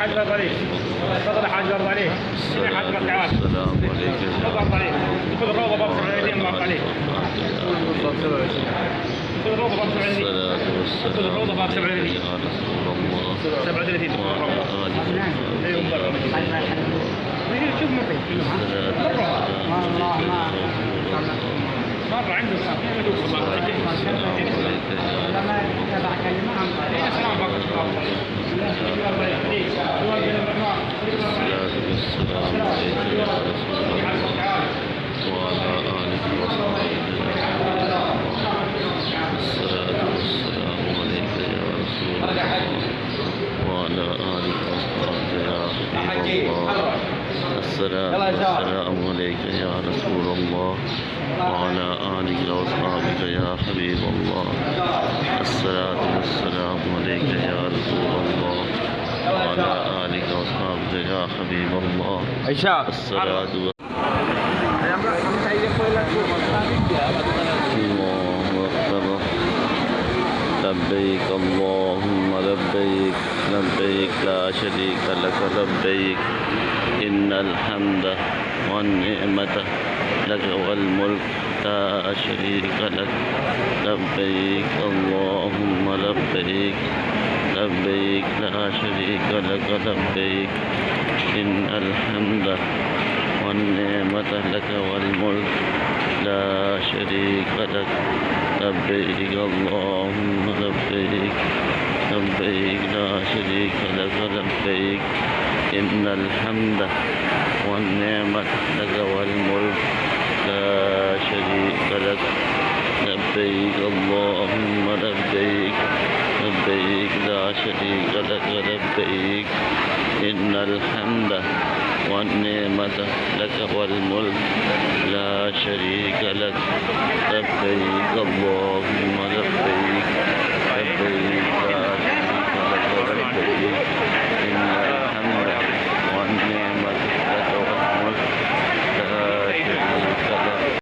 حاج برد عليك تفضل حاج برد عليك حاج برد تعال السلام عليكم برد عليك خذ الروضه برد عليك برد عليك خذ الروضه برد عليك خذ الروضه برد 37 ايوه برد شوف مرة عنده لما تبع كلمة السلام عليك يا رسول الله وعلى آلك وأصحابك يا حبيب الله. الصلاة والسلام عليك يا رسول الله وعلى آلك وأصحابك يا حبيب الله. الصلاة الله أكبر. لبيك اللهم لبيك لبيك لا شريك لك لبيك إن الحمد والنعمة لك والملك لا شريك لك لبيك اللهم لبيك لبيك لا شريك لك لبيك إن الحمد والنعمة لك والملك لا شريك لك لبيك اللهم لبيك لبيك لا شريك لك لبيك إن الحمد والنعمة لك والملك لا شريك لك لبيك اللهم لبيك لبيك لا شريك لك لبيك إن الحمد والنعمة لك والملك لا شريك لك لبيك الله